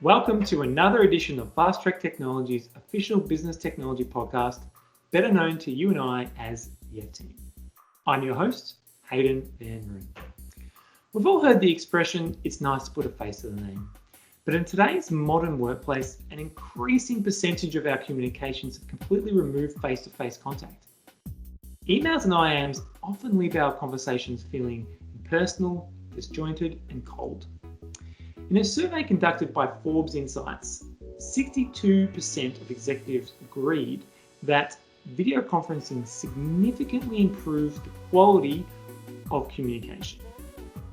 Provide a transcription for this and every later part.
Welcome to another edition of Fast Track Technology's official business technology podcast, better known to you and I as the Team. I'm your host, Hayden Van Ryn. We've all heard the expression, it's nice to put a face to the name. But in today's modern workplace, an increasing percentage of our communications have completely removed face-to-face contact. Emails and IMs often leave our conversations feeling impersonal, disjointed, and cold. In a survey conducted by Forbes Insights, 62% of executives agreed that video conferencing significantly improved the quality of communication.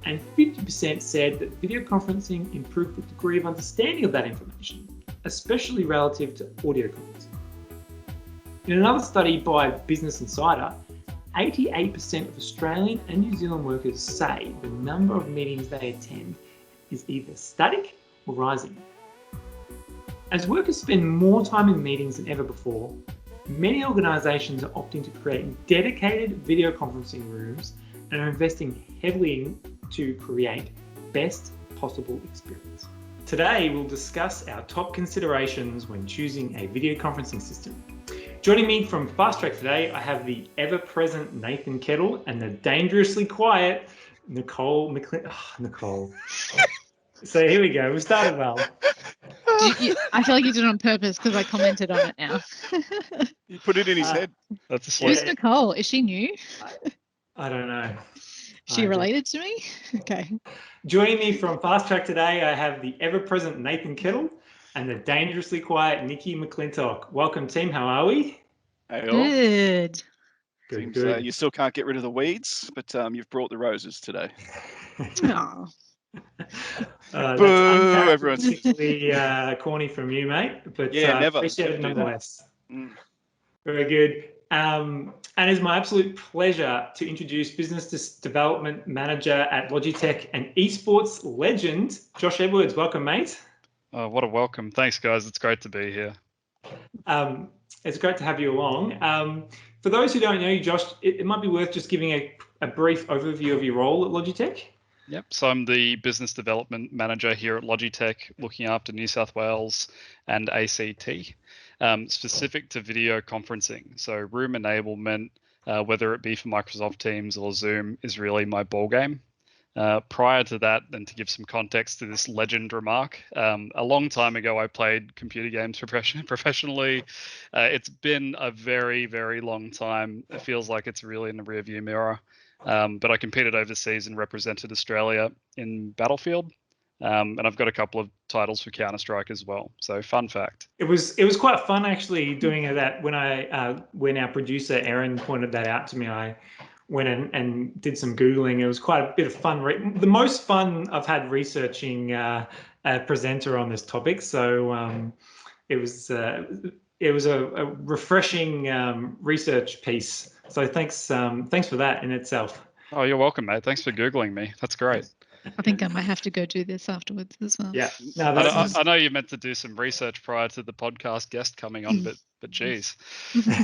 And 50% said that video conferencing improved the degree of understanding of that information, especially relative to audio conferencing. In another study by Business Insider, 88% of Australian and New Zealand workers say the number of meetings they attend is either static or rising. As workers spend more time in meetings than ever before, many organisations are opting to create dedicated video conferencing rooms and are investing heavily to create best possible experience. Today, we'll discuss our top considerations when choosing a video conferencing system. Joining me from Fast Track today, I have the ever-present Nathan Kettle and the dangerously quiet Nicole McLean. Oh, Nicole. So here we go. We started well. I feel like you did it on purpose because I commented on it now. You put it in his head. That's a Who's Nicole? Is she new? I don't know. Is she related to me? Okay. Joining me from Fast Track today, I have the ever-present Nathan Kettle and the dangerously quiet Nikki McClintock. Welcome, team. How are we? Hey, Good. Good. You still can't get rid of the weeds, but you've brought the roses today. Oh. Boo, everyone's particularly corny from you, mate. But never. Appreciate it nonetheless. Very good. And it's my absolute pleasure to introduce Business Development Manager at Logitech and esports legend, Josh Edwards. Welcome, mate. Oh, what a welcome. Thanks, guys. It's great to be here. It's great to have you along. For those who don't know you, Josh, it might be worth just giving a brief overview of your role at Logitech. Yep. So I'm the Business Development Manager here at Logitech, looking after New South Wales and ACT, specific to video conferencing. So room enablement, whether it be for Microsoft Teams or Zoom, is really my ballgame. Prior to that, and to give some context to this legend remark, a long time ago I played computer games professionally. It's been a very, very long time. It feels like it's really in the rearview mirror. But I competed overseas and represented Australia in Battlefield. And I've got a couple of titles for Counter-Strike as well. So fun fact. It was quite fun actually doing that when our producer Erin pointed that out to me. I went and did some Googling. It was quite a bit of fun. The most fun I've had researching a presenter on this topic. So it was a refreshing research piece. So thanks for that in itself. Oh, you're welcome, mate. Thanks for Googling me. That's great. I think I might have to go do this afterwards as well. Yeah. No, I know you meant to do some research prior to the podcast guest coming on, but geez,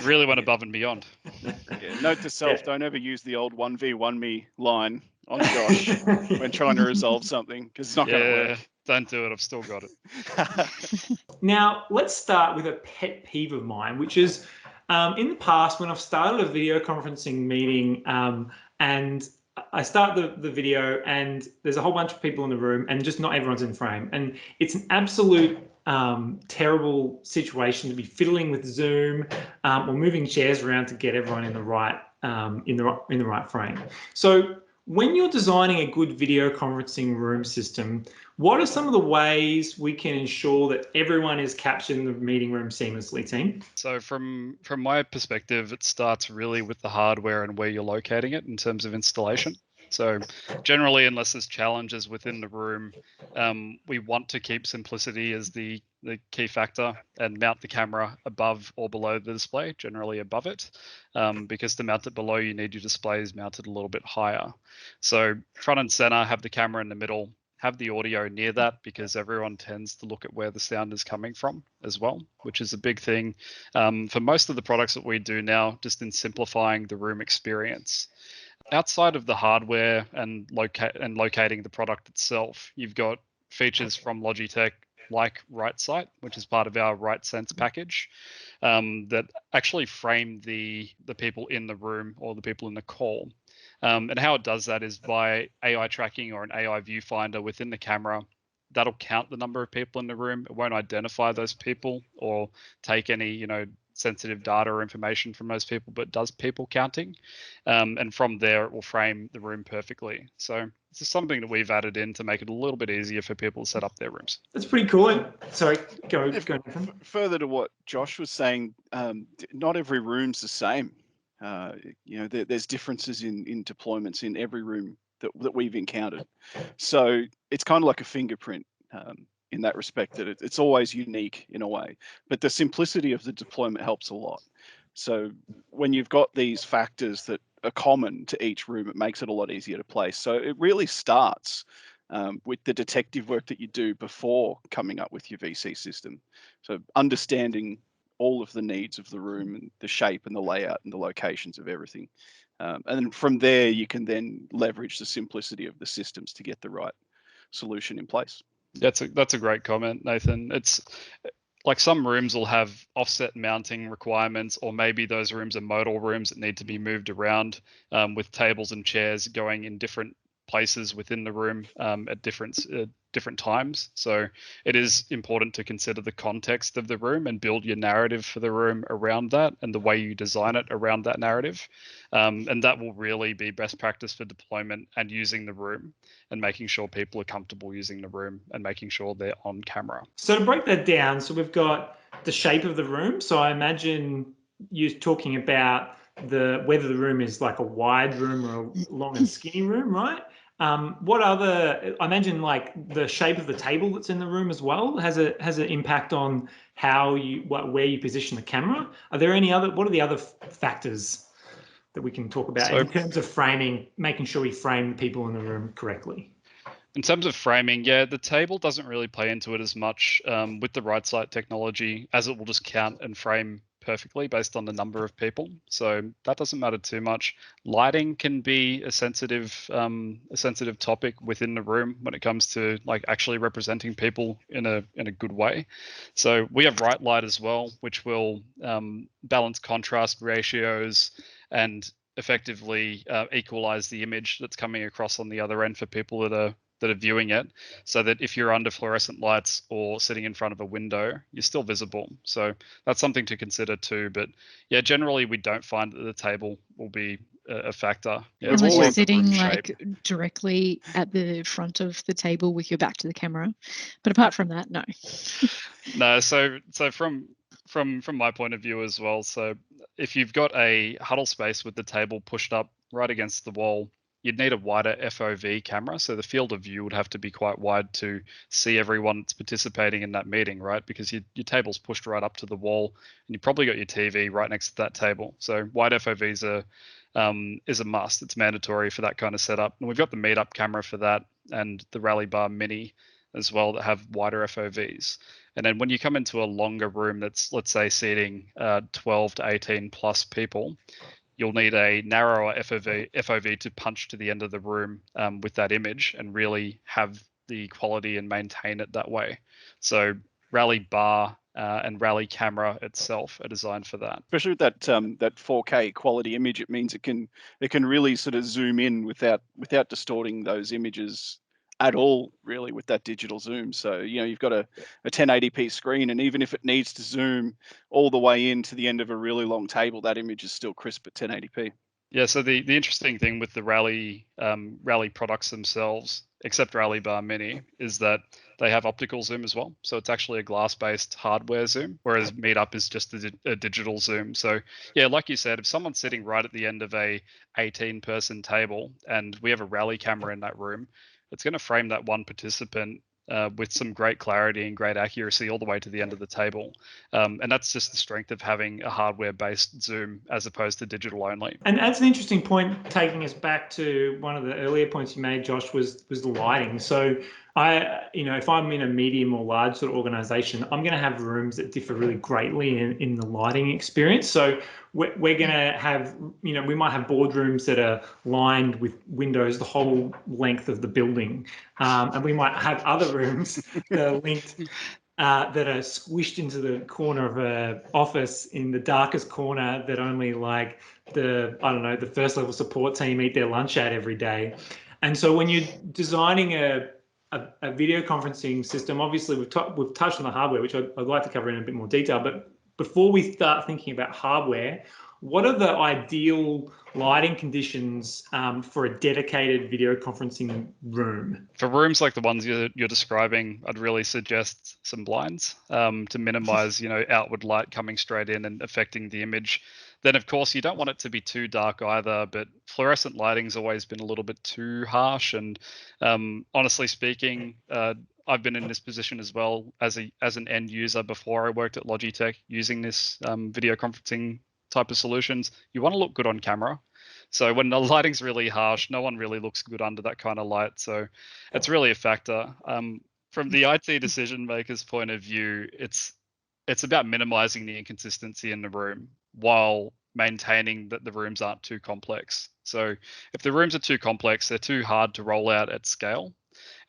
really went above and beyond. Yeah, note to self, don't ever use the old 1v1 me line on Josh when trying to resolve something, because it's not going to work. Don't do it. I've still got it. Now, let's start with a pet peeve of mine, which is in the past when I've started a video conferencing meeting and I start the video and there's a whole bunch of people in the room and just not everyone's in frame. And it's an absolute terrible situation to be fiddling with Zoom or moving chairs around to get everyone in the right frame. So when you're designing a good video conferencing room system, what are some of the ways we can ensure that everyone is captured in the meeting room seamlessly, team? So from my perspective, it starts really with the hardware and where you're locating it in terms of installation. So generally, unless there's challenges within the room, we want to keep simplicity as the key factor and mount the camera above or below the display, generally above it, because to mount it below, you need your displays mounted a little bit higher. So front and center, have the camera in the middle, have the audio near that, because everyone tends to look at where the sound is coming from as well, which is a big thing for most of the products that we do now, just in simplifying the room experience. Outside of the hardware and locating the product itself, you've got features from Logitech like RightSight, which is part of our RightSense package, that actually frame the people in the room or the people in the call. And how it does that is by AI tracking or an AI viewfinder within the camera. That'll count the number of people in the room. It won't identify those people or take any, sensitive data or information from those people, but does people counting. And from there, it will frame the room perfectly. So this is something that we've added in to make it a little bit easier for people to set up their rooms. That's pretty cool. Sorry, go Nathan. Further to what Josh was saying, not every room's the same. There's differences in deployments in every room that we've encountered. So it's kind of like a fingerprint in that respect, that it's always unique in a way. But the simplicity of the deployment helps a lot. So when you've got these factors that are common to each room, it makes it a lot easier to place. So it really starts with the detective work that you do before coming up with your VC system. So understanding all of the needs of the room and the shape and the layout and the locations of everything. And then from there, you can then leverage the simplicity of the systems to get the right solution in place. That's a great comment, Nathan. It's like some rooms will have offset mounting requirements, or maybe those rooms are modal rooms that need to be moved around with tables and chairs going in different places within the room at different times. So it is important to consider the context of the room and build your narrative for the room around that and the way you design it around that narrative. And that will really be best practice for deployment and using the room and making sure people are comfortable using the room and making sure they're on camera. So to break that down, so we've got the shape of the room. So I imagine you're talking about whether the room is like a wide room or a long and skinny room, right? What other? I imagine like the shape of the table that's in the room as well has an impact on where you position the camera. Are there any other? What are the other factors that we can talk about in terms of framing, making sure we frame the people in the room correctly? In terms of framing, yeah, the table doesn't really play into it as much with the RightSight technology, as it will just count and frame perfectly based on the number of people. So that doesn't matter too much. Lighting can be a sensitive topic within the room when it comes to like actually representing people in a good way. So we have Right Light as well, which will balance contrast ratios and effectively equalize the image that's coming across on the other end for people that are viewing it, so that if you're under fluorescent lights or sitting in front of a window, you're still visible. So that's something to consider too. But yeah, generally we don't find that the table will be a factor. Yeah, unless you're sitting like directly at the front of the table with your back to the camera. But apart from that, no. No, so from my point of view as well, so if you've got a huddle space with the table pushed up right against the wall, you'd need a wider FOV camera. So the field of view would have to be quite wide to see everyone that's participating in that meeting, right? Because your table's pushed right up to the wall and you probably got your TV right next to that table. So wide FOV is a must. It's mandatory for that kind of setup. And we've got the meetup camera for that and the Rally Bar Mini as well that have wider FOVs. And then when you come into a longer room that's, let's say, seating 12 to 18 plus people, you'll need a narrower FOV to punch to the end of the room with that image and really have the quality and maintain it that way. So Rally Bar and Rally Camera itself are designed for that. Especially with that 4K quality image, it means it can really sort of zoom in without distorting those images at all, really, with that digital zoom. So you've got a 1080p screen, and even if it needs to zoom all the way in to the end of a really long table, that image is still crisp at 1080p. Yeah, so the interesting thing with the Rally products themselves, except Rally Bar Mini, is that they have optical zoom as well. So it's actually a glass-based hardware zoom, whereas Meetup is just a digital zoom. So yeah, like you said, if someone's sitting right at the end of a 18-person table and we have a Rally camera in that room, it's going to frame that one participant with some great clarity and great accuracy all the way to the end of the table. And that's just the strength of having a hardware-based zoom as opposed to digital only. And that's an interesting point, taking us back to one of the earlier points you made, Josh, was the lighting. So if I'm in a medium or large sort of organization, I'm going to have rooms that differ really greatly in the lighting experience. So we're going to have, we might have boardrooms that are lined with windows the whole length of the building. And we might have other rooms that are linked, that are squished into the corner of an office in the darkest corner that only like the first level support team eat their lunch at every day. And so when you're designing a video conferencing system, obviously we've touched on the hardware, which I'd like to cover in a bit more detail. But before we start thinking about hardware, what are the ideal lighting conditions for a dedicated video conferencing room? For rooms like the ones you're describing, I'd really suggest some blinds to minimize, outward light coming straight in and affecting the image. Then, of course, you don't want it to be too dark either, but fluorescent lighting's always been a little bit too harsh. And honestly speaking, I've been in this position as well as an end user before I worked at Logitech using this video conferencing type of solutions. You want to look good on camera. So when the lighting's really harsh, no one really looks good under that kind of light. So it's really a factor. From the IT decision maker's point of view, it's about minimizing the inconsistency in the room while maintaining that the rooms aren't too complex. So if the rooms are too complex, they're too hard to roll out at scale.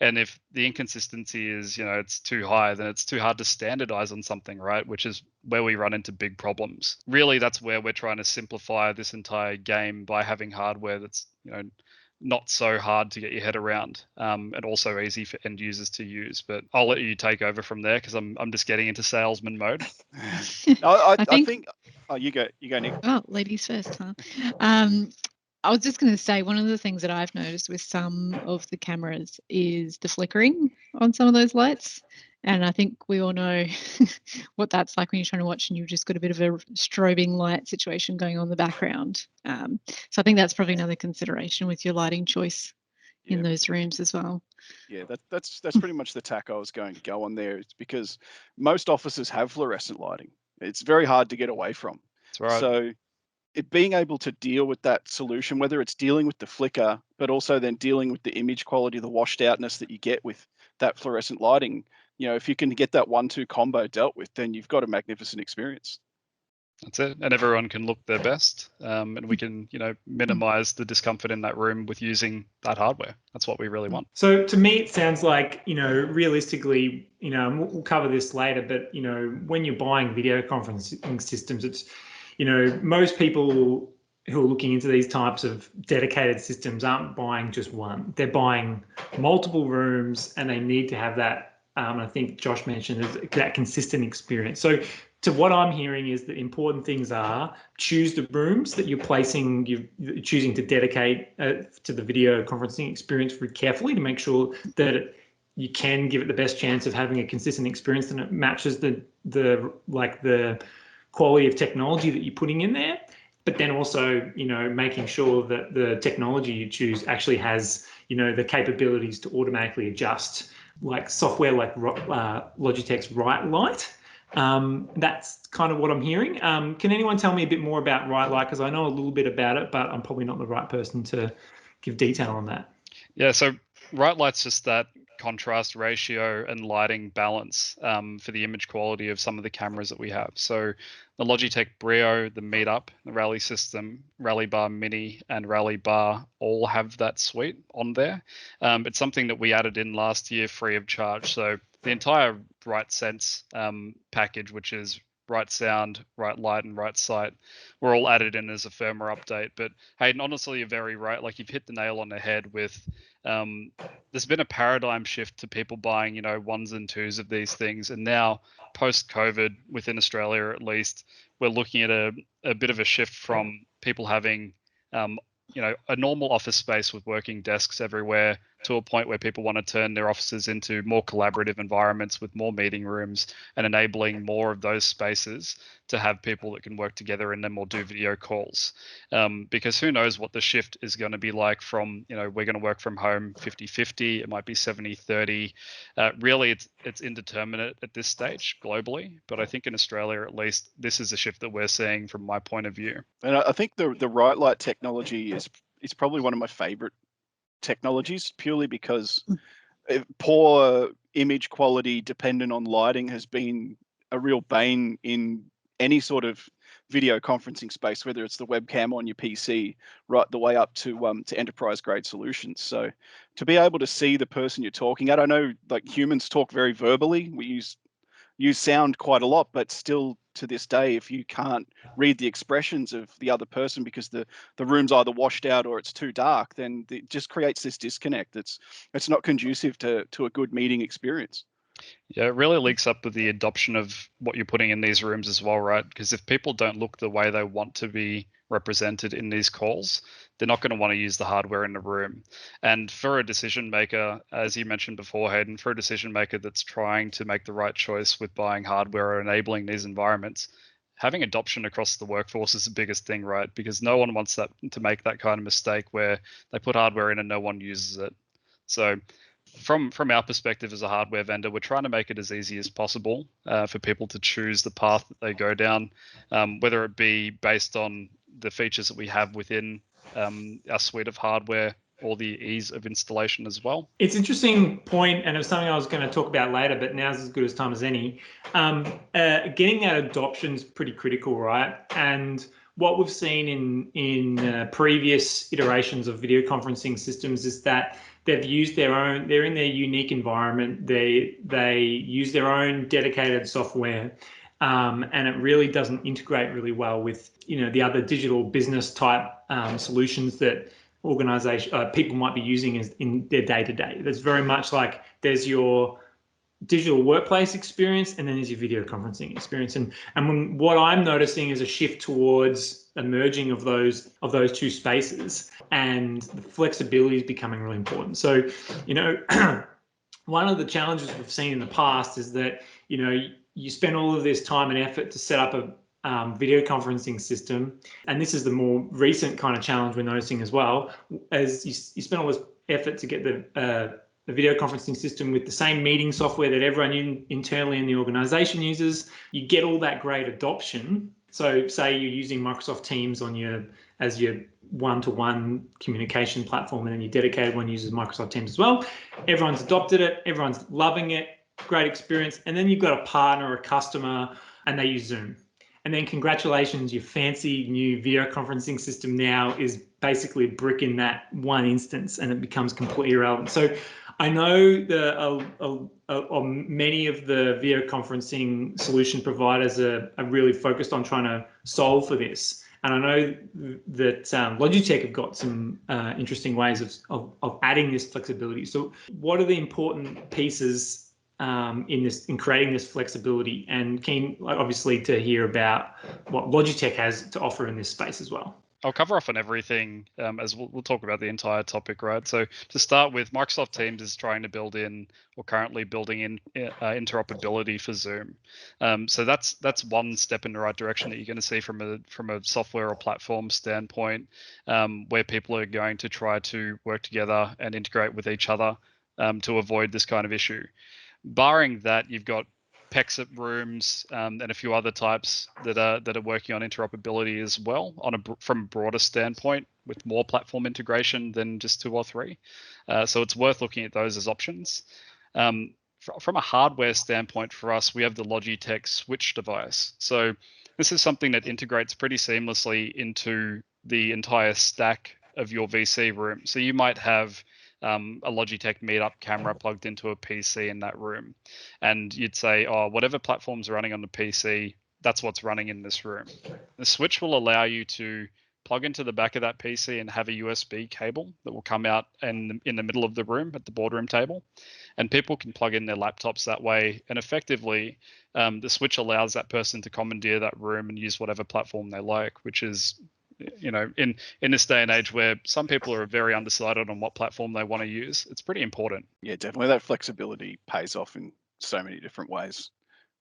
And if the inconsistency is, it's too high, then it's too hard to standardize on something, right? Which is where we run into big problems. Really, that's where we're trying to simplify this entire game by having hardware that's, not so hard to get your head around, and also easy for end users to use. But I'll let you take over from there because I'm just getting into salesman mode. I think. Oh, you go, Nick. Oh, ladies first, huh? I was just going to say, one of the things that I've noticed with some of the cameras is the flickering on some of those lights. And I think we all know what that's like when you're trying to watch and you've just got a bit of a strobing light situation going on in the background. So I think that's probably another consideration with your lighting choice in those rooms as well. Yeah, that's pretty much the tack I was going to go on there. It's because most offices have fluorescent lighting. It's very hard to get away from. That's right. So being able to deal with that solution, whether it's dealing with the flicker, but also then dealing with the image quality, the washed outness that you get with that fluorescent lighting, if you can get that 1-2 combo dealt with, then you've got a magnificent experience. That's it. And everyone can look their best. And we can, minimize the discomfort in that room with using that hardware. That's what we really want. So to me, it sounds like, realistically, and we'll cover this later, but, when you're buying video conferencing systems, it's, most people who are looking into these types of dedicated systems aren't buying just one. They're buying multiple rooms and they need to have that, I think Josh mentioned, that consistent experience. So to what I'm hearing is the important things are choose the rooms that you're choosing to dedicate to the video conferencing experience very carefully to make sure that you can give it the best chance of having a consistent experience and it matches the quality of technology that you're putting in there. But then also, making sure that the technology you choose actually has, the capabilities to automatically adjust, like software like Logitech's Right Light. That's kind of what I'm hearing. Can anyone tell me a bit more about Right Light? Because I know a little bit about it, but I'm probably not the right person to give detail on that. Yeah, so Right Light's just that contrast ratio and lighting balance for the image quality of some of the cameras that we have. So the Logitech Brio, the Meetup, the Rally System, Rally Bar Mini, and Rally Bar all have that suite on there. It's something that we added in last year free of charge. So the entire Right Sense package, which is Right Sound, Right Light, and Right Sight, were all added in as a firmware update. But Hayden, honestly, you're very right. Like you've hit the nail on the head with there's been a paradigm shift to people buying, ones and twos of these things. And now post-COVID, within Australia at least, we're looking at a bit of a shift from people having, a normal office space with working desks everywhere to a point where people want to turn their offices into more collaborative environments with more meeting rooms and enabling more of those spaces to have people that can work together in them or do video calls. Because who knows what the shift is going to be like from, we're going to work from home 50-50, it might be 70-30. Really, it's indeterminate at this stage globally, but I think in Australia, at least, this is a shift that we're seeing from my point of view. And I think the Right Light technology is probably one of my favorite technologies, purely because Poor image quality dependent on lighting has been a real bane in any sort of video conferencing space, whether it's the webcam on your PC, right the way up to enterprise grade solutions. So to be able to see the person you're talking at, I know like humans talk very verbally. We use sound quite a lot, but still to this day, if you can't read the expressions of the other person because the room's either washed out or it's too dark, then it just creates this disconnect. It's not conducive to a good meeting experience. Yeah, it really links up with the adoption of what you're putting in these rooms as well, right? Because if people don't look the way they want to be represented in these calls, they're not going to want to use the hardware in the room. And for a decision maker, as you mentioned before, Hayden, for a decision maker that's trying to make the right choice with buying hardware or enabling these environments, having adoption across the workforce is the biggest thing, right? Because no one wants that to make that kind of mistake where they put hardware in and no one uses it. So from our perspective as a hardware vendor, we're trying to make it as easy as possible for people to choose the path that they go down, whether it be based on the features that we have within our suite of hardware or the ease of installation as well. It's an interesting point, and it's something I was going to talk about later, but now's as good as time as any. Getting that adoption is pretty critical, right? And what we've seen in previous iterations of video conferencing systems is that they've used their own, they're in their unique environment, they use their own dedicated software, and it really doesn't integrate really well with the other digital business type solutions that people might be using in their day-to-day. There's very much like there's your digital workplace experience and then there's your video conferencing experience. And what I'm noticing is a shift towards a merging of those two spaces, and the flexibility is becoming really important. So, one of the challenges we've seen in the past is that, you spend all of this time and effort to set up a video conferencing system, and this is the more recent kind of challenge we're noticing as well, as you spend all this effort to get the video conferencing system with the same meeting software that everyone internally in the organization uses. You get all that great adoption. So say you're using Microsoft Teams as your one-to-one communication platform, and then your dedicated one uses Microsoft Teams as well. Everyone's adopted it, everyone's loving it, great experience, and then you've got a partner or a customer and they use Zoom. And then congratulations, your fancy new video conferencing system now is basically a brick in that one instance, and it becomes completely irrelevant. So I know many of the video conferencing solution providers are really focused on trying to solve for this. And I know that Logitech have got some interesting ways of adding this flexibility. So what are the important pieces in creating this flexibility, and keen obviously to hear about what Logitech has to offer in this space as well? I'll cover off on everything as we'll talk about the entire topic, right? So to start with, Microsoft Teams is trying to build in, or currently building in, interoperability for Zoom. So that's one step in the right direction that you're going to see from a software or platform standpoint, where people are going to try to work together and integrate with each other to avoid this kind of issue. Barring that, you've got PEXIT rooms and a few other types that are working on interoperability as well from a broader standpoint, with more platform integration than just 2 or 3. So it's worth looking at those as options. From a hardware standpoint, for us, we have the Logitech Switch device. So this is something that integrates pretty seamlessly into the entire stack of your VC room. So you might have a Logitech Meetup camera plugged into a PC in that room, and you'd say, oh, whatever platform's running on the PC, that's what's running in this room. The Switch will allow you to plug into the back of that PC and have a USB cable that will come out in the middle of the room at the boardroom table, and people can plug in their laptops that way. And effectively, the Switch allows that person to commandeer that room and use whatever platform they like, which is, in this day and age where some people are very undecided on what platform they want to use, it's pretty important. Yeah, definitely. That flexibility pays off in so many different ways.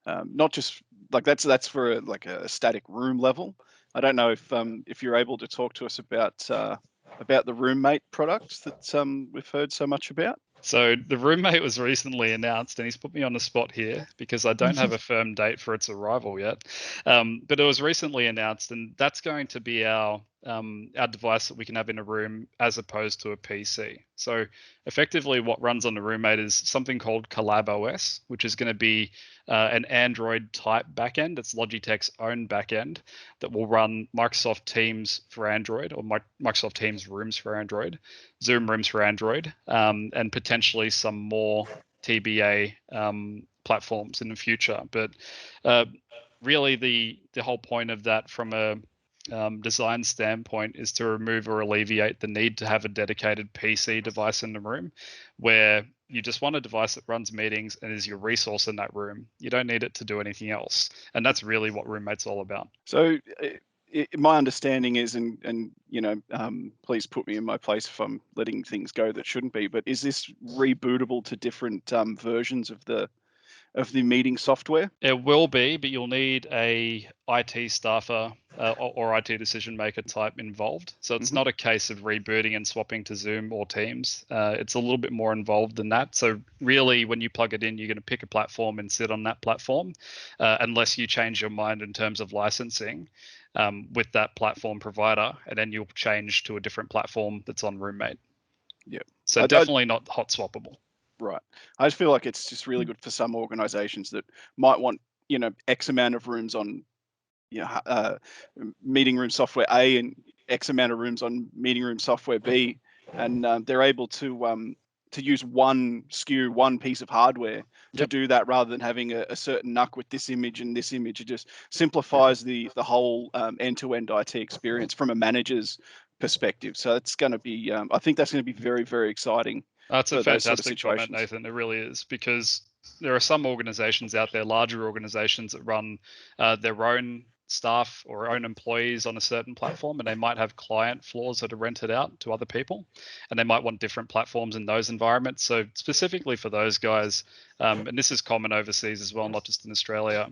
Not just like that's for a static room level. I don't know if you're able to talk to us about the Roommate products that we've heard so much about. So the Roommate was recently announced, and he's put me on the spot here because I don't have a firm date for its arrival yet. But it was recently announced, and that's going to be our our device that we can have in a room as opposed to a PC. So effectively what runs on the roommate is something called Collab OS, which is going to be an Android type backend. It's Logitech's own backend that will run Microsoft Teams for Android, or Microsoft Teams Rooms for Android, Zoom Rooms for Android, and potentially some more TBA platforms in the future. But really the whole point of that from a design standpoint is to remove or alleviate the need to have a dedicated PC device in the room, where you just want a device that runs meetings and is your resource in that room. You don't need it to do anything else. And that's really what Roommate's all about. So my understanding is, and please put me in my place if I'm letting things go that shouldn't be, but is this rebootable to different versions of the meeting software? It will be, but you'll need a IT staffer or IT decision maker type involved. So it's not a case of rebooting and swapping to Zoom or Teams. It's a little bit more involved than that. So really, when you plug it in, you're going to pick a platform and sit on that platform, unless you change your mind in terms of licensing with that platform provider, and then you'll change to a different platform that's on Roommate. Yeah. So definitely not hot swappable. Right. I just feel like it's just really good for some organizations that might want, X amount of rooms on, meeting room software A and X amount of rooms on meeting room software B, and they're able to use one SKU, one piece of hardware to do that, rather than having a certain NUC with this image and this image. It just simplifies the whole end-to-end IT experience from a manager's perspective. So it's going to be, I think that's going to be very, very exciting. That's a fantastic comment, Nathan. It really is, because there are some organizations out there, larger organizations, that run their own staff or own employees on a certain platform, and they might have client floors that are rented out to other people, and they might want different platforms in those environments. So specifically for those guys, and this is common overseas as well, not just in Australia,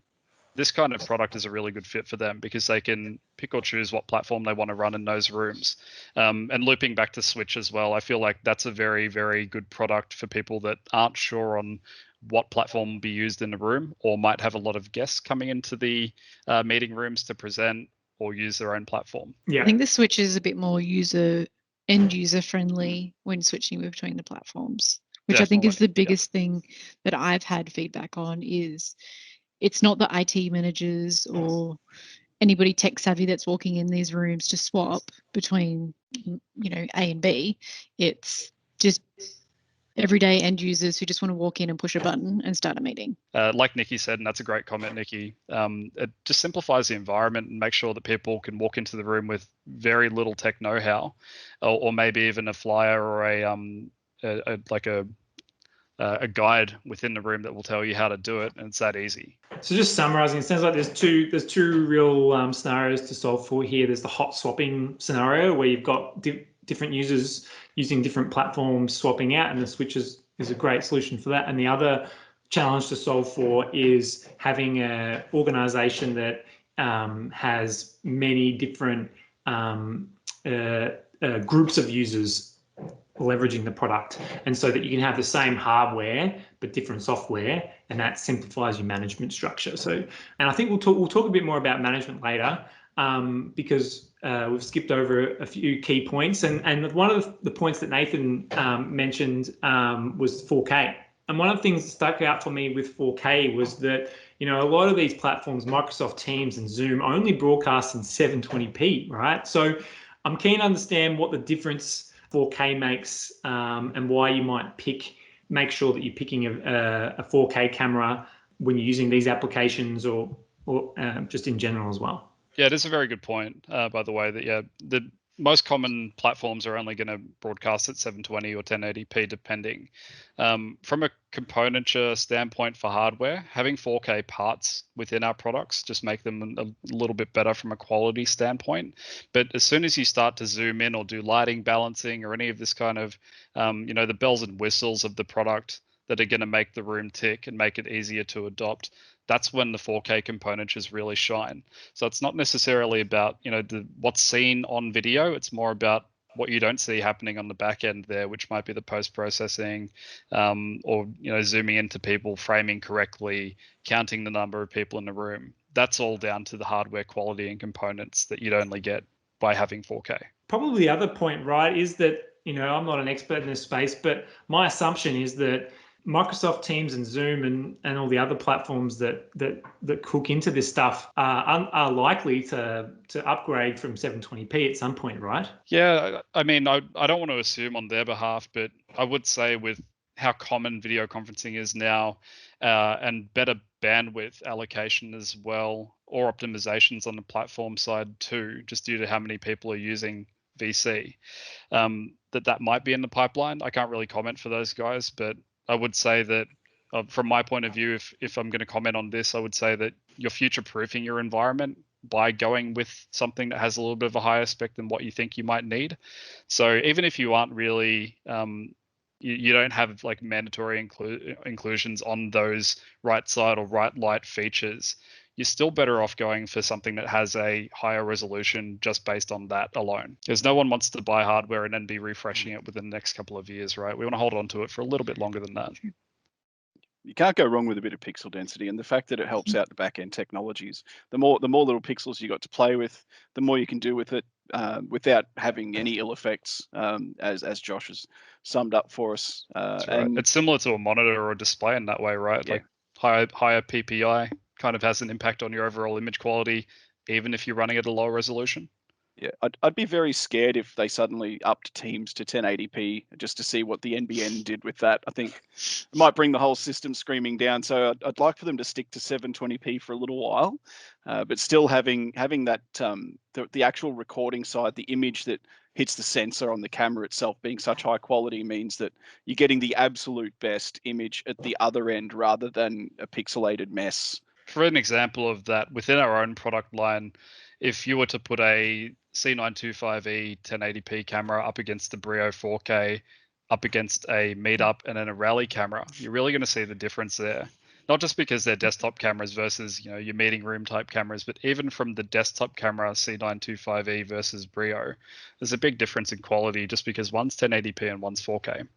this kind of product is a really good fit for them, because they can pick or choose what platform they want to run in those rooms. And looping back to Switch as well, I feel like that's a very, very good product for people that aren't sure on what platform will be used in the room, or might have a lot of guests coming into the meeting rooms to present or use their own platform. I think the Switch is a bit more end user friendly when switching between the platforms, which I think is the biggest thing that I've had feedback on. Is it's not the IT managers or anybody tech savvy that's walking in these rooms to swap between, A and B. It's just everyday end users who just want to walk in and push a button and start a meeting. Like Nikki said, and that's a great comment, Nikki, it just simplifies the environment and makes sure that people can walk into the room with very little tech know-how, or maybe even a flyer or a guide within the room that will tell you how to do it, and it's that easy. So just summarizing, it sounds like there's two real scenarios to solve for here. There's the hot swapping scenario, where you've got different users using different platforms swapping out, and the Switch is a great solution for that. And the other challenge to solve for is having an organization that has many different groups of users leveraging the product, and so that you can have the same hardware but different software, and that simplifies your management structure. So, and I think we'll talk a bit more about management later, because we've skipped over a few key points, and one of the points that Nathan mentioned was 4K. And one of the things that stuck out for me with 4K was that, a lot of these platforms, Microsoft Teams and Zoom, only broadcast in 720p, right? So I'm keen to understand what the difference 4K makes, and why you might make sure that you're picking a 4K camera when you're using these applications, or just in general as well. Yeah, it is a very good point, by the way, that the most common platforms are only going to broadcast at 720 or 1080p depending. From a componenture standpoint for hardware, having 4K parts within our products just make them a little bit better from a quality standpoint. But as soon as you start to zoom in or do lighting balancing or any of this kind of, the bells and whistles of the product that are going to make the room tick and make it easier to adopt, that's when the 4K componentures really shine. So it's not necessarily about, what's seen on video. It's more about what you don't see happening on the back end there, which might be the post-processing, or, zooming into people, framing correctly, counting the number of people in the room. That's all down to the hardware quality and components that you'd only get by having 4K. Probably the other point, right, is that, I'm not an expert in this space, but my assumption is that Microsoft Teams and Zoom and all the other platforms that cook into this stuff are likely to upgrade from 720p at some point, right? Yeah, I mean, I don't want to assume on their behalf, but I would say with how common video conferencing is now, and better bandwidth allocation as well, or optimizations on the platform side too, just due to how many people are using VC, that might be in the pipeline. I can't really comment for those guys, but I would say that from my point of view, if I'm going to comment on this, I would say that you're future-proofing your environment by going with something that has a little bit of a higher spec than what you think you might need. So even if you aren't really, you don't have like mandatory inclusions on those right side or right light features, you're still better off going for something that has a higher resolution just based on that alone. Because no one wants to buy hardware and then be refreshing it within the next couple of years, right? We want to hold on to it for a little bit longer than that. You can't go wrong with a bit of pixel density, and the fact that it helps out the back-end technologies. The more little pixels you got to play with, the more you can do with it without having any ill effects, as Josh has summed up for us. That's right. And it's similar to a monitor or a display in that way, right? Yeah. Like higher PPI kind of has an impact on your overall image quality, even if you're running at a lower resolution. Yeah, I'd be very scared if they suddenly upped Teams to 1080p just to see what the NBN did with that. I think it might bring the whole system screaming down. So I'd like for them to stick to 720p for a little while, but still having that the actual recording side, the image that hits the sensor on the camera itself being such high quality means that you're getting the absolute best image at the other end rather than a pixelated mess. For an example of that, within our own product line, if you were to put a C925E 1080p camera up against the Brio 4K, up against a Meetup and then a Rally camera, you're really going to see the difference there. Not just because they're desktop cameras versus your meeting room type cameras, but even from the desktop camera C925E versus Brio, there's a big difference in quality just because one's 1080p and one's 4K.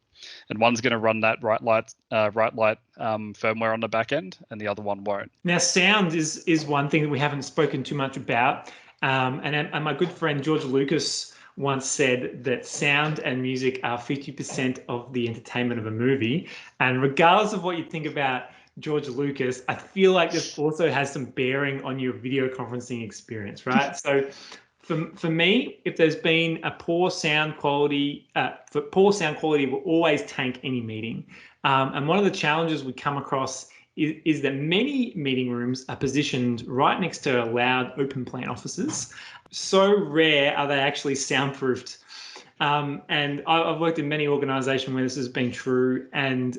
And one's going to run that right light firmware on the back end, and the other one won't. Now, sound is one thing that we haven't spoken too much about. And my good friend George Lucas once said that sound and music are 50% of the entertainment of a movie. And regardless of what you think about George Lucas, I feel like this also has some bearing on your video conferencing experience, right? So for me, if there's been a poor sound quality, poor sound quality will always tank any meeting. And one of the challenges we come across is that many meeting rooms are positioned right next to loud open plan offices. So rare are they actually soundproofed. And I've worked in many organizations where this has been true, and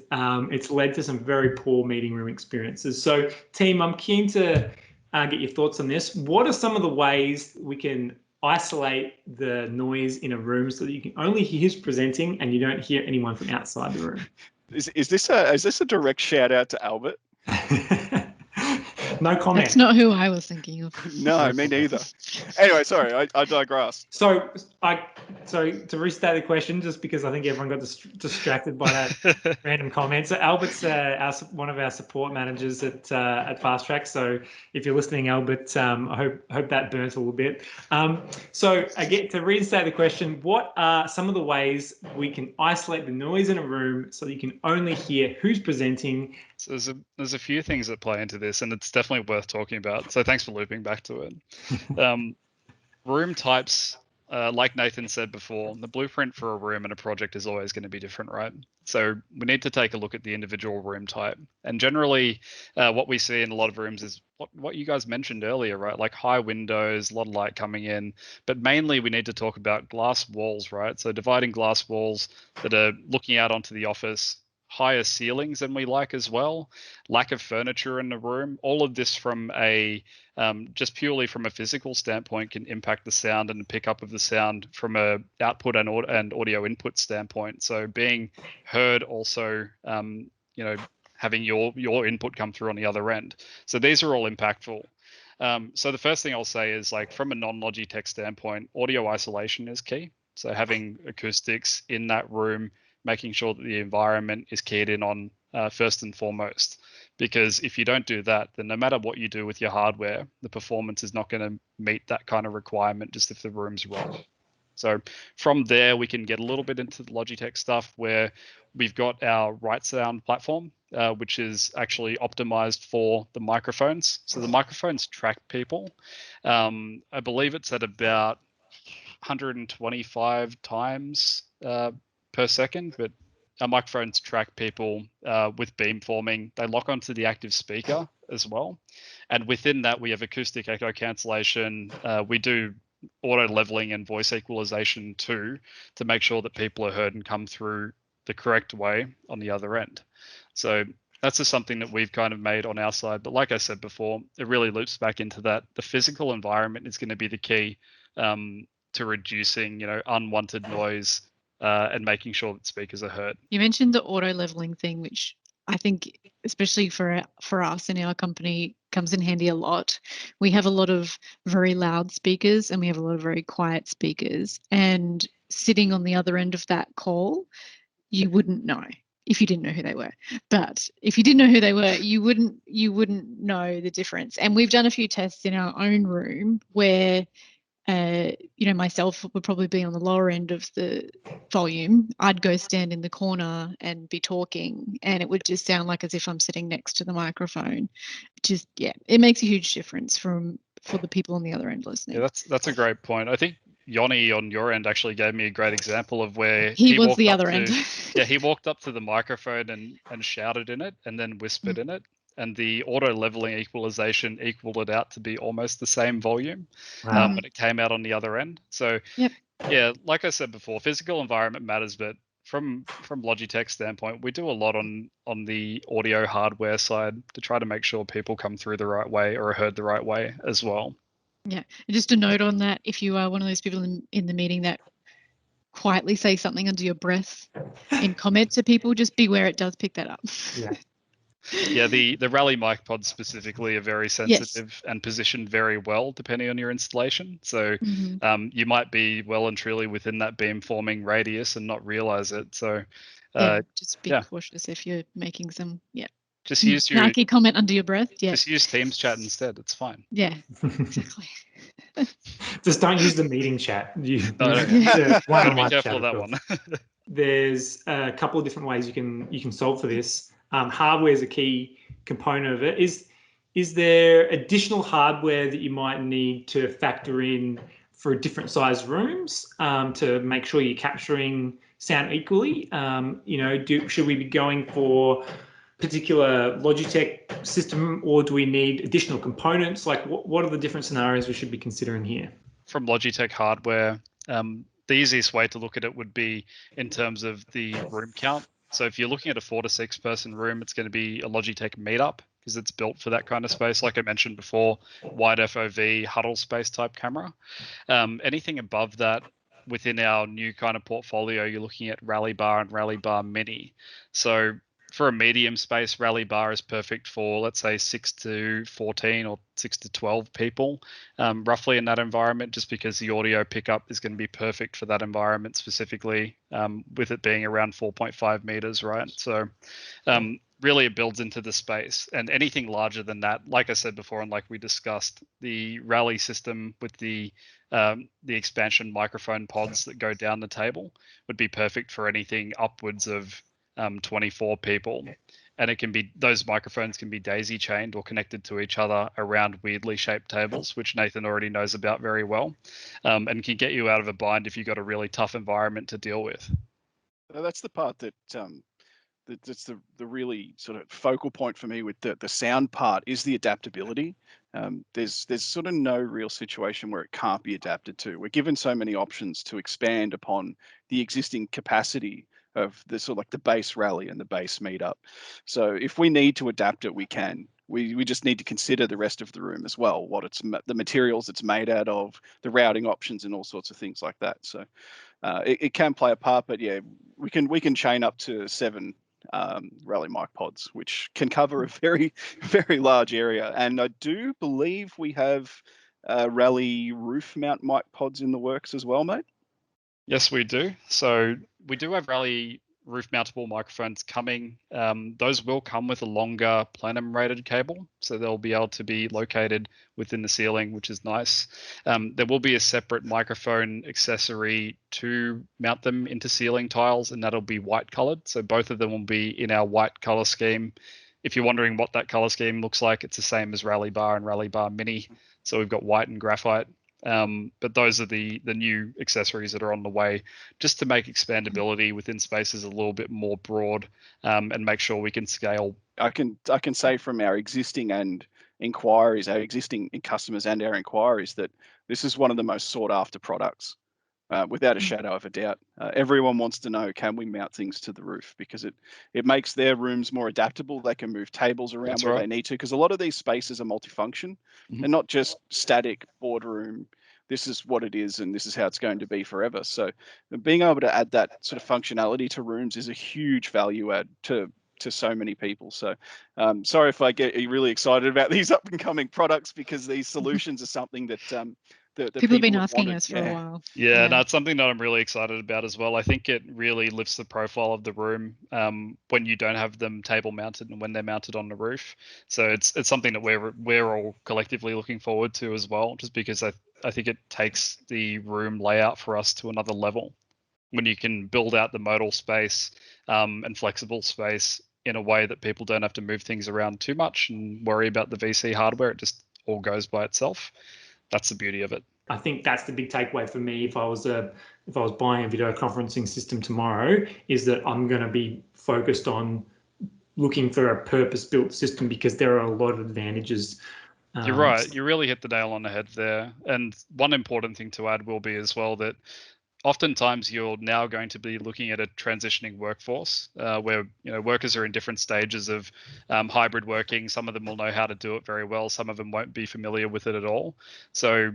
it's led to some very poor meeting room experiences. So team, I'm keen to get your thoughts on this. What are some of the ways we can isolate the noise in a room so that you can only hear who's presenting and you don't hear anyone from outside the room? Is this a direct shout out to Albert? No comment. That's not who I was thinking of. No, me neither. Anyway, sorry, I digress. So to restate the question, just because I think everyone got distracted by that random comment. So Albert's one of our support managers at Fast Track. So if you're listening, Albert, I hope that burnt a little bit. So again, to reinstate the question, what are some of the ways we can isolate the noise in a room so that you can only hear who's presenting? So there's a few things that play into this, and it's definitely worth talking about. So thanks for looping back to it. Room types, like Nathan said before, the blueprint for a room and a project is always going to be different, right? So we need to take a look at the individual room type. And generally, what we see in a lot of rooms is what you guys mentioned earlier, right? Like high windows, a lot of light coming in. But mainly we need to talk about glass walls, right? So dividing glass walls that are looking out onto the office, higher ceilings than we like as well, lack of furniture in the room. All of this from just purely from a physical standpoint can impact the sound and the pickup of the sound from a output and audio input standpoint. So being heard also, having your input come through on the other end. So these are all impactful. So the first thing I'll say is, like, from a non-Logitech standpoint, audio isolation is key. So having acoustics in that room, making sure that the environment is keyed in on first and foremost. because if you don't do that, then no matter what you do with your hardware, the performance is not going to meet that kind of requirement just if the room's wrong. So from there, we can get a little bit into the Logitech stuff where we've got our Right Sound platform, which is actually optimized for the microphones. So the microphones track people. I believe it's at about 125 times per second, but our microphones track people with beamforming. They lock onto the active speaker as well. And within that, we have acoustic echo cancellation. We do auto leveling and voice equalization too, to make sure that people are heard and come through the correct way on the other end. So that's just something that we've kind of made on our side. But like I said before, it really loops back into that. The physical environment is going to be the key to reducing, unwanted noise and making sure that speakers are heard. You mentioned the auto leveling thing, which I think, especially for us in our company, comes in handy a lot. We have a lot of very loud speakers and we have a lot of very quiet speakers. And sitting on the other end of that call, you wouldn't know if you didn't know who they were. But if you didn't know who they were, you wouldn't know the difference. And we've done a few tests in our own room where myself would probably be on the lower end of the volume. I'd go stand in the corner and be talking, and it would just sound like as if I'm sitting next to the microphone. Just, it makes a huge difference for the people on the other end listening. Yeah, that's a great point. I think Yoni on your end actually gave me a great example of where he was the other end. Yeah, he walked up to the microphone and shouted in it and then whispered in it. And the auto leveling equalization equaled it out to be almost the same volume when it came out on the other end. So yeah, like I said before, physical environment matters, but from Logitech's standpoint, we do a lot on the audio hardware side to try to make sure people come through the right way or are heard the right way as well. Yeah, and just a note on that, if you are one of those people in the meeting that quietly say something under your breath in comment to people, just beware it does pick that up. Yeah, the Rally mic pods specifically are very sensitive and positioned very well depending on your installation. So you might be well and truly within that beamforming radius and not realize it. So just be cautious if you're making some just use your snarky comment under your breath. Just use Teams chat instead. It's fine. Yeah, exactly. Just don't use the meeting chat. One-on-one chat. Of that one. There's a couple of different ways you can solve for this. Hardware is a key component of it. Is there additional hardware that you might need to factor in for different size rooms to make sure you're capturing sound equally? Should we be going for particular Logitech system, or do we need additional components? Like, what are the different scenarios we should be considering here? From Logitech hardware, the easiest way to look at it would be in terms of the room count. So if you're looking at a 4 to 6 person room, it's going to be a Logitech Meetup because it's built for that kind of space. Like I mentioned before, wide FOV, huddle space type camera. Anything above that within our new kind of portfolio, you're looking at Rally Bar and Rally Bar Mini. So for a medium space, Rally Bar is perfect for, let's say, 6 to 14 or 6 to 12 people, roughly in that environment, just because the audio pickup is going to be perfect for that environment specifically, with it being around 4.5 meters, right? So really it builds into the space. And anything larger than that, like I said before, and like we discussed, the Rally system with the expansion microphone pods that go down the table would be perfect for anything upwards of 24 people, and those microphones can be daisy chained or connected to each other around weirdly shaped tables, which Nathan already knows about very well, and can get you out of a bind if you've got a really tough environment to deal with. That's the part that's the really sort of focal point for me with the sound part is the adaptability. There's sort of no real situation where it can't be adapted to. We're given so many options to expand upon the existing capacity of the sort of like the base Rally and the base Meetup. So if we need to adapt it, we can. We just need to consider the rest of the room as well, the materials it's made out of, the routing options, and all sorts of things like that. So it can play a part, but yeah, we can chain up to 7 Rally mic pods, which can cover a very, very large area. And I do believe we have Rally roof mount mic pods in the works as well, mate. Yes, we do. So we do have Rally roof mountable microphones coming. Those will come with a longer plenum rated cable, so they'll be able to be located within the ceiling, which is nice. There will be a separate microphone accessory to mount them into ceiling tiles, and that'll be white colored. So both of them will be in our white color scheme. If you're wondering what that color scheme looks like, it's the same as Rally Bar and Rally Bar Mini. So we've got white and graphite. But those are the new accessories that are on the way, just to make expandability within spaces a little bit more broad, and make sure we can scale. I can say from our existing inquiries, our existing customers and our inquiries, that this is one of the most sought after products. Without a shadow of a doubt. Everyone wants to know, can we mount things to the roof? Because it makes their rooms more adaptable. They can move tables around That's where right. they need to, because a lot of these spaces are multifunction and not just static boardroom. This is what it is, and this is how it's going to be forever. So being able to add that sort of functionality to rooms is a huge value add to so many people. So sorry if I get really excited about these up and coming products, because these solutions are something that the People have been have asking wanted. us for a while. Yeah, that's something that I'm really excited about as well. I think it really lifts the profile of the room when you don't have them table mounted and when they're mounted on the roof. So it's something that we're all collectively looking forward to as well, just because I think it takes the room layout for us to another level when you can build out the modal space and flexible space in a way that people don't have to move things around too much and worry about the VC hardware. It just all goes by itself. That's the beauty of it. I think that's the big takeaway for me. If I was buying a video conferencing system tomorrow, is that I'm going to be focused on looking for a purpose-built system, because there are a lot of advantages. You're right. You really hit the nail on the head there. And one important thing to add will be as well that oftentimes you're now going to be looking at a transitioning workforce where workers are in different stages of hybrid working. Some of them will know how to do it very well. Some of them won't be familiar with it at all. So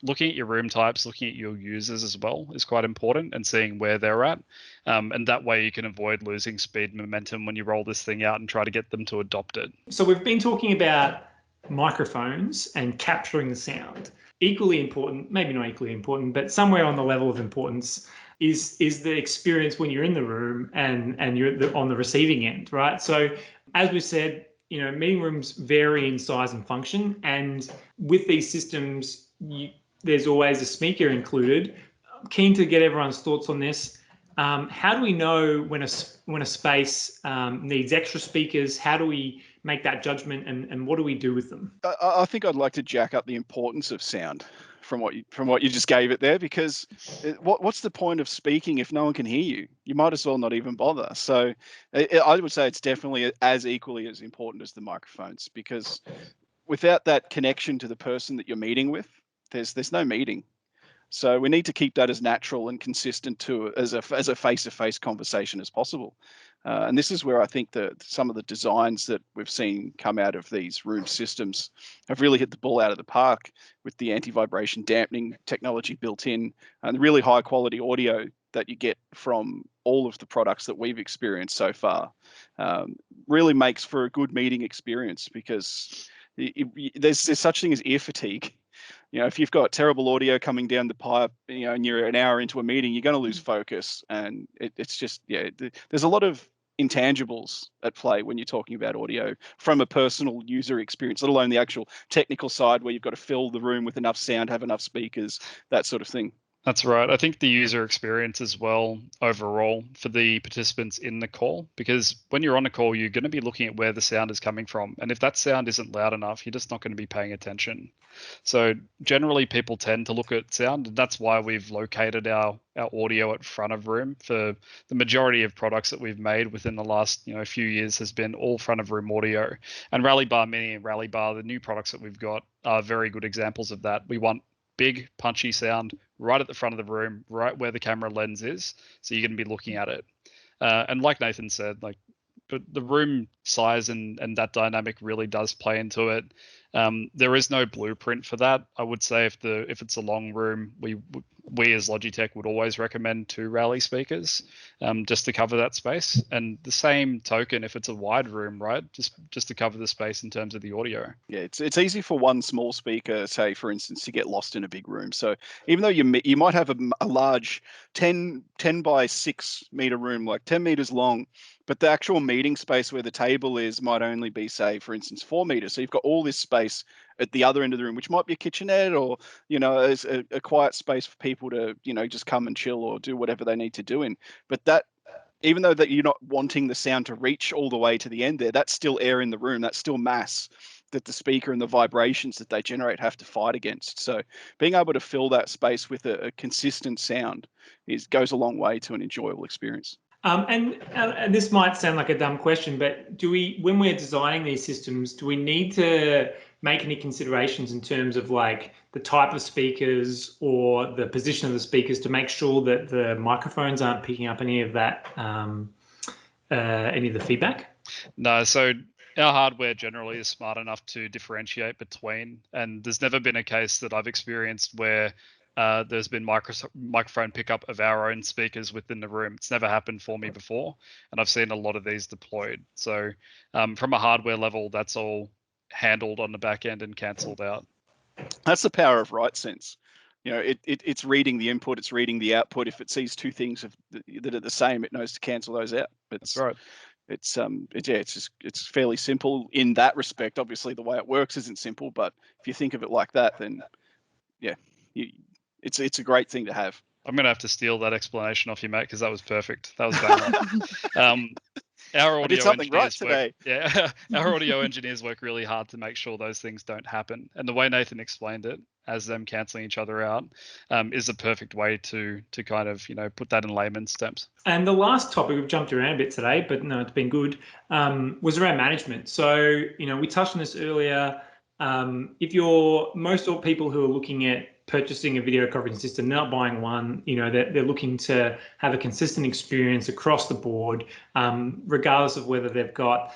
looking at your room types, looking at your users as well is quite important, and seeing where they're at. And that way you can avoid losing speed and momentum when you roll this thing out and try to get them to adopt it. So we've been talking about microphones and capturing the sound. Equally important, maybe not equally important, but somewhere on the level of importance is the experience when you're in the room and you're on the receiving end, right? So as we said, meeting rooms vary in size and function, and with these systems, there's always a speaker included. I'm keen to get everyone's thoughts on this. How do we know when a space needs extra speakers? How do we make that judgment, and what do we do with them? I think I'd like to jack up the importance of sound from what you just gave it there, because what's the point of speaking if no one can hear you? You might as well not even bother. So I would say it's definitely as equally as important as the microphones, because without that connection to the person that you're meeting with, there's no meeting. So we need to keep that as natural and consistent as a face-to-face conversation as possible. And this is where I think that some of the designs that we've seen come out of these room systems have really hit the ball out of the park, with the anti-vibration dampening technology built in and the really high quality audio that you get from all of the products that we've experienced so far. Really makes for a good meeting experience, because there's such thing as ear fatigue. If you've got terrible audio coming down the pipe, and you're an hour into a meeting, you're going to lose focus. And it's just, there's a lot of intangibles at play when you're talking about audio from a personal user experience, let alone the actual technical side, where you've got to fill the room with enough sound, have enough speakers, that sort of thing. That's right. I think the user experience as well overall for the participants in the call, because when you're on a call, you're going to be looking at where the sound is coming from. And if that sound isn't loud enough, you're just not going to be paying attention. So generally people tend to look at sound, and that's why we've located our audio at front of room. For the majority of products that we've made within the last few years has been all front of room audio. And Rally Bar Mini and Rally Bar, the new products that we've got, are very good examples of that. We want big punchy sound right at the front of the room, right where the camera lens is, so you're going to be looking at it. And like Nathan said, but the room size and that dynamic really does play into it. There is no blueprint for that. I would say if it's a long room, we as Logitech would always recommend 2 Rally speakers, just to cover that space. And the same token, if it's a wide room, right, just to cover the space in terms of the audio. Yeah, it's easy for one small speaker, say for instance, to get lost in a big room. So even though you might have a large 10 by 6 meter room, like 10 meters long, but the actual meeting space where the table is might only be, say, for instance, 4 meters. So you've got all this space at the other end of the room, which might be a kitchenette or, as a quiet space for people to, just come and chill or do whatever they need to do in. But that, even though that you're not wanting the sound to reach all the way to the end there, that's still air in the room. That's still mass that the speaker and the vibrations that they generate have to fight against. So being able to fill that space with a consistent sound goes a long way to an enjoyable experience. And this might sound like a dumb question, but when we're designing these systems, do we need to make any considerations in terms of like the type of speakers or the position of the speakers to make sure that the microphones aren't picking up any of that, any of the feedback? No, so our hardware generally is smart enough to differentiate between, and there's never been a case that I've experienced where there's been microphone pickup of our own speakers within the room. It's never happened for me before, and I've seen a lot of these deployed. So from a hardware level, that's all handled on the back end and cancelled out. That's the power of RightSense. It's reading the input, it's reading the output. If it sees 2 things that are the same, it knows to cancel those out. That's right. It's fairly simple in that respect. Obviously, the way it works isn't simple, but if you think of it like that, then yeah, it's a great thing to have. I'm gonna have to steal that explanation off you, mate, because that was perfect. That was bang on. Our audio engineers work, yeah, our audio engineers work really hard to make sure those things don't happen. And the way Nathan explained it, as them cancelling each other out, is a perfect way to kind of put that in layman's terms. And the last topic, we've jumped around a bit today, but no, it's been good, was around management. So we touched on this earlier. If most of people who are looking at purchasing a video conferencing system, they're not buying one, they're looking to have a consistent experience across the board, regardless of whether they've got,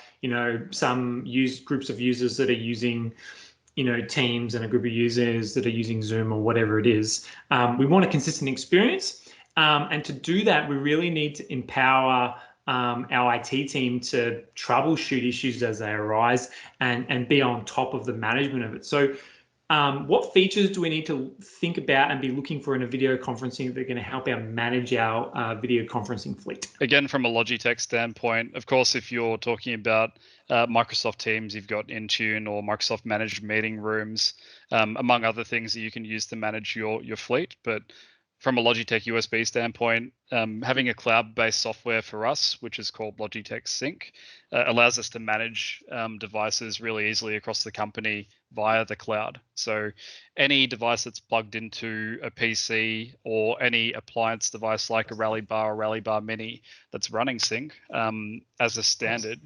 some groups of users that are using, Teams and a group of users that are using Zoom or whatever it is. We want a consistent experience. And to do that, we really need to empower our IT team to troubleshoot issues as they arise and be on top of the management of it. So what features do we need to think about and be looking for in a video conferencing that are going to help manage our video conferencing fleet? Again, from a Logitech standpoint, of course, if you're talking about Microsoft Teams, you've got Intune or Microsoft Managed Meeting Rooms, among other things that you can use to manage your fleet. But from a Logitech USB standpoint, having a cloud-based software for us, which is called Logitech Sync, allows us to manage devices really easily across the company via the cloud. So any device that's plugged into a PC or any appliance device like a Rally Bar or Rally Bar Mini that's running Sync as a standard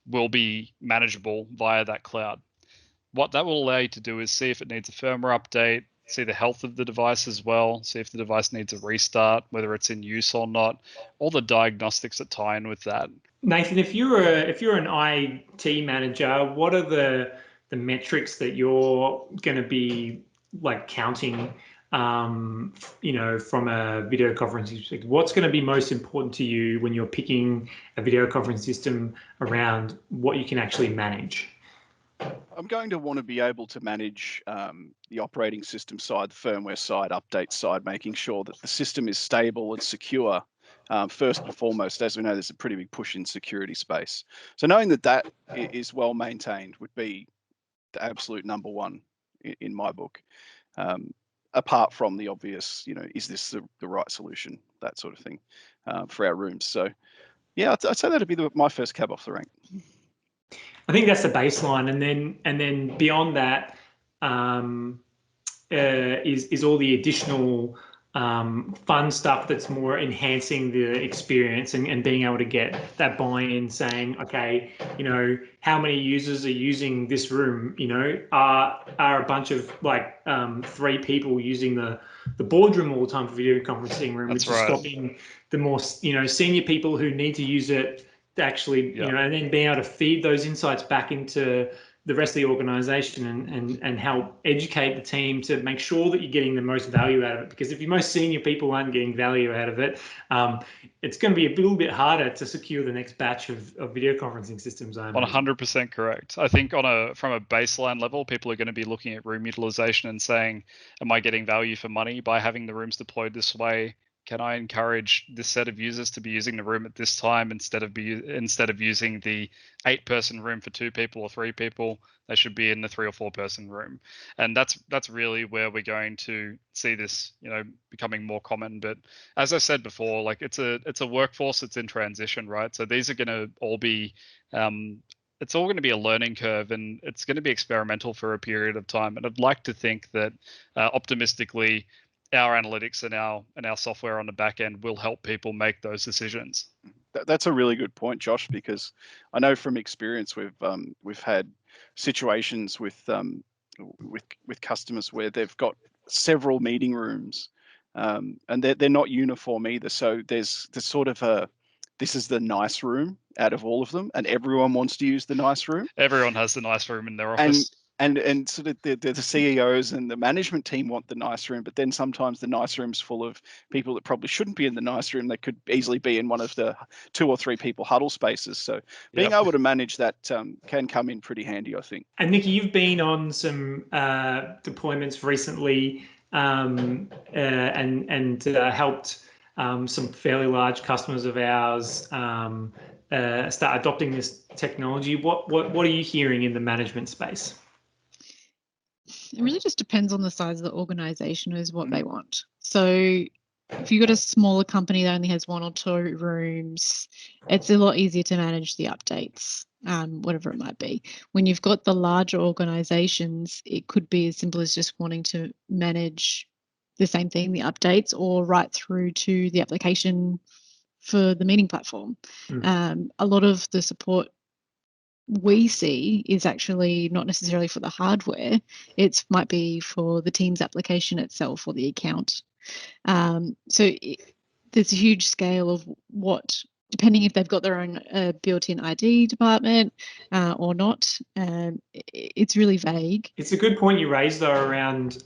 will be manageable via that cloud. What that will allow you to do is see if it needs a firmware update, see the health of the device as well, see if the device needs a restart, whether it's in use or not, all the diagnostics that tie in with that. Nathan, if you're an IT manager, what are the metrics that you're going to be like counting, from a video conferencing perspective? What's going to be most important to you when you're picking a video conference system around what you can actually manage? I'm going to want to be able to manage the operating system side, the firmware side, update side, making sure that the system is stable and secure. First and foremost, as we know, there's a pretty big push in security space. So knowing that is well maintained would be the absolute number one in my book. Apart from the obvious, is this the right solution? That sort of thing for our rooms. So yeah, I'd say that'd be my first cab off the rank. I think that's the baseline, and then beyond that is all the additional fun stuff that's more enhancing the experience and being able to get that buy-in, saying, okay, how many users are using this room? Are a bunch of like 3 people using the boardroom all the time for video conferencing room, That's which right. is stopping the more senior people who need to use it actually, and then being able to feed those insights back into the rest of the organization and help educate the team to make sure that you're getting the most value out of it. Because if your most senior people aren't getting value out of it, it's going to be a little bit harder to secure the next batch of video conferencing systems. 100% correct. I think from a baseline level, people are going to be looking at room utilization and saying, am I getting value for money by having the rooms deployed this way? Can I encourage this set of users to be using the room at this time instead of using the 8-person room for 2 people or 3 people? They should be in the 3 or 4-person room, and that's really where we're going to see this, becoming more common. But as I said before, like it's a workforce that's in transition, right? So these are going to all be it's all going to be a learning curve, and it's going to be experimental for a period of time. And I'd like to think that optimistically, our analytics and our software on the back end will help people make those decisions. That's a really good point, Josh, because I know from experience we've had situations with customers where they've got several meeting rooms, and they're not uniform either. So there's sort of this is the nice room out of all of them, and everyone wants to use the nice room. Everyone has the nice room in their office. And sort of the CEOs and the management team want the nice room, but then sometimes the nice room's full of people that probably shouldn't be in the nice room. They could easily be in one of the 2 or 3 people huddle spaces. So being able to manage that can come in pretty handy, I think. And Nikki, you've been on some deployments recently and helped some fairly large customers of ours start adopting this technology. What are you hearing in the management space? It really just depends on the size of the organization is what they want. So if you've got a smaller company that only has 1 or 2 rooms, it's a lot easier to manage the updates, whatever it might be. When you've got the larger organizations, it could be as simple as just wanting to manage the same thing, the updates, or right through to the application for the meeting platform. A lot of the support we see is actually not necessarily for the hardware. It might be for the Teams application itself or the account. There's a huge scale of what, depending if they've got their own built-in ID department or not. It's really vague. It's a good point you raised though around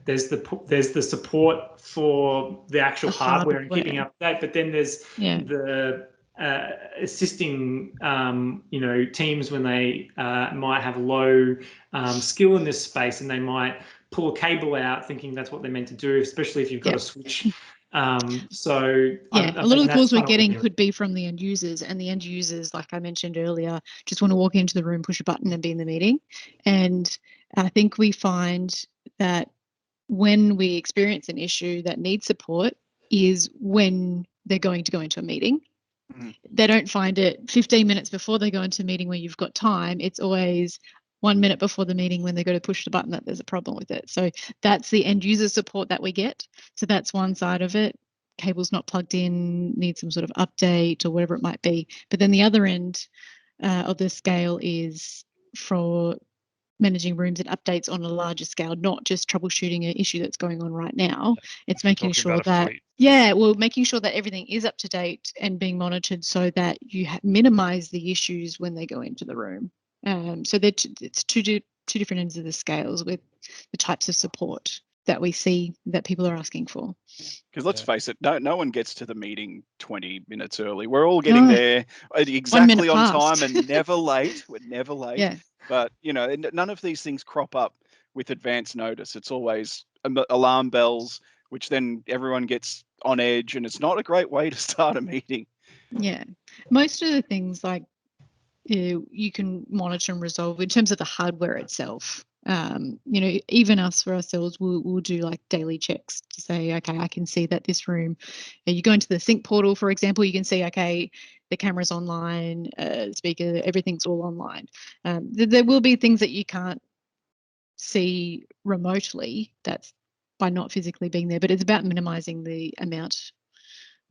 there's the support for the actual hardware and keeping up to date, but then there's the assisting teams when they might have low skill in this space, and they might pull a cable out thinking that's what they're meant to do, especially if you've got a switch. A lot of the calls we're getting could be from the end users, and the end users, like I mentioned earlier, just want to walk into the room, push a button and be in the meeting. And I think we find that when we experience an issue that needs support is when they're going to go into a meeting. They don't find it 15 minutes before they go into a meeting where you've got time. It's always 1 minute before the meeting when they go to push the button that there's a problem with it. So that's the end user support that we get. So that's one side of it. Cable's not plugged in, needs some sort of update or whatever it might be. But then the other end of the scale is for managing rooms and updates on a larger scale, not just troubleshooting an issue that's going on right now. It's making sure that making sure that everything is up to date and being monitored so that you minimize the issues when they go into the room. So it's two different ends of the scales with the types of support that we see that people are asking for. Because let's face it, no one gets to the meeting 20 minutes early. We're all getting there exactly on time and never late. We're never late. Yeah. But, none of these things crop up with advance notice. It's always alarm bells, which then everyone gets on edge, and it's not a great way to start a meeting. Yeah. Most of the things like you can monitor and resolve in terms of the hardware itself. Even us for ourselves, we'll do like daily checks to say, okay, I can see that this room, you go into the sync portal, for example, you can see, okay, the camera's online, speaker, everything's all online. There will be things that you can't see remotely, that's by not physically being there, but it's about minimizing the amount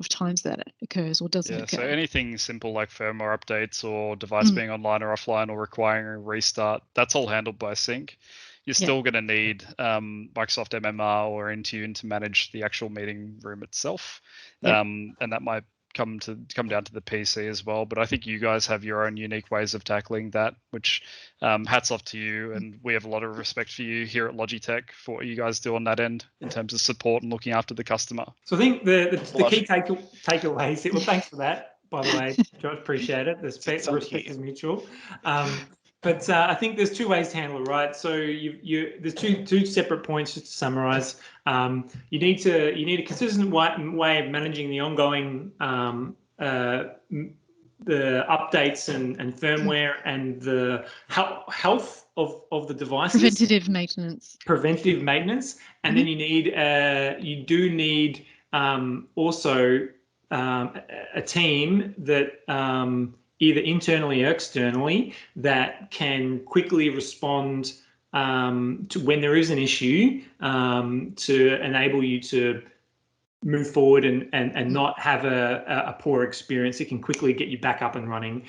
of times that it occurs or doesn't occur. So anything simple like firmware updates or device being online or offline or requiring a restart, that's all handled by sync. You're still going to need Microsoft MMR or Intune to manage the actual meeting room itself. And that might come down to the PC as well. But I think you guys have your own unique ways of tackling that, which hats off to you. And we have a lot of respect for you here at Logitech for what you guys do on that end in terms of support and looking after the customer. So I think the key takeaways. Well, thanks for that, by the way, George. Appreciate it. The respect is mutual. But I think there's two ways to handle it, right? So there's two separate points just to summarize. You need a consistent way of managing the ongoing the updates and firmware and the health of the devices. Preventative maintenance, and then you do need also a team that either internally or externally that can quickly respond to when there is an issue to enable you to move forward and not have a poor experience. It can quickly get you back up and running.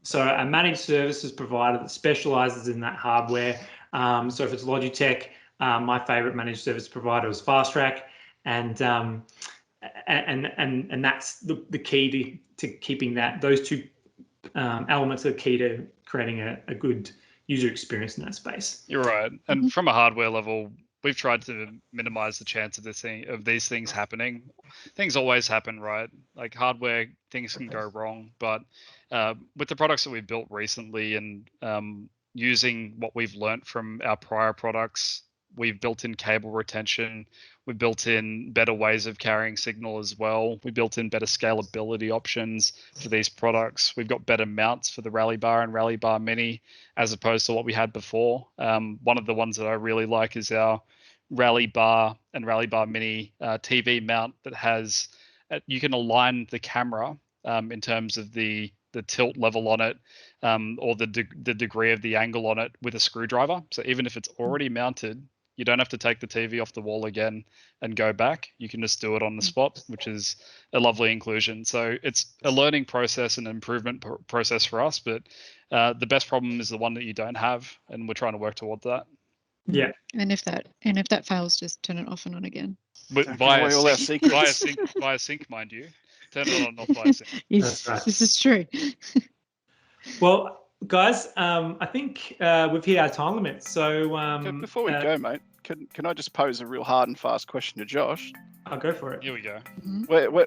So a managed services provider that specializes in that hardware. So if it's Logitech, my favorite managed service provider is Fast Track, and that's the key to keeping those two elements are key to creating a good user experience in that space. You're right. And from a hardware level, we've tried to minimize the chance of these things happening. Things always happen, right? Like hardware, things can go wrong. But with the products that we've built recently and using what we've learnt from our prior products, we've built in cable retention. We've built in better ways of carrying signal as well. We built in better scalability options for these products. We've got better mounts for the Rally Bar and Rally Bar Mini as opposed to what we had before. One of the ones that I really like is our Rally Bar and Rally Bar Mini TV mount that has, you can align the camera in terms of the tilt level on it or the degree of the angle on it with a screwdriver. So even if it's already mounted, you don't have to take the TV off the wall again and go back. You can just do it on the spot, which is a lovely inclusion. So it's a learning process and improvement process for us, but the best problem is the one that you don't have, and we're trying to work toward that. Yeah. And if that fails, just turn it off and on again. But via sync, mind you. Turn it on and off via sync. Yes, that's right. This is true. Well, guys, I think we've hit our time limit. So before we go, mate, can I just pose a real hard and fast question to Josh? I'll go for it. Here we go.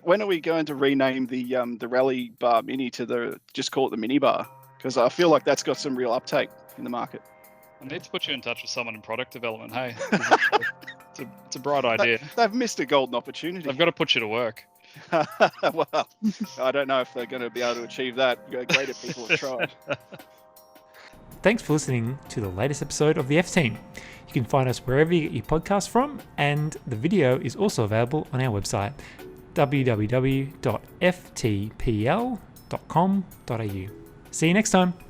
When are we going to rename the Rally Bar Mini to just call it the Mini Bar? Because I feel like that's got some real uptake in the market. I need to put you in touch with someone in product development. Hey, it's a bright idea. They've missed a golden opportunity. I've got to put you to work. Well, I don't know if they're going to be able to achieve that. Greater people have tried. Thanks for listening to the latest episode of the F Team. You can find us wherever you get your podcasts from, and the video is also available on our website, www.ftpl.com.au. See you next time.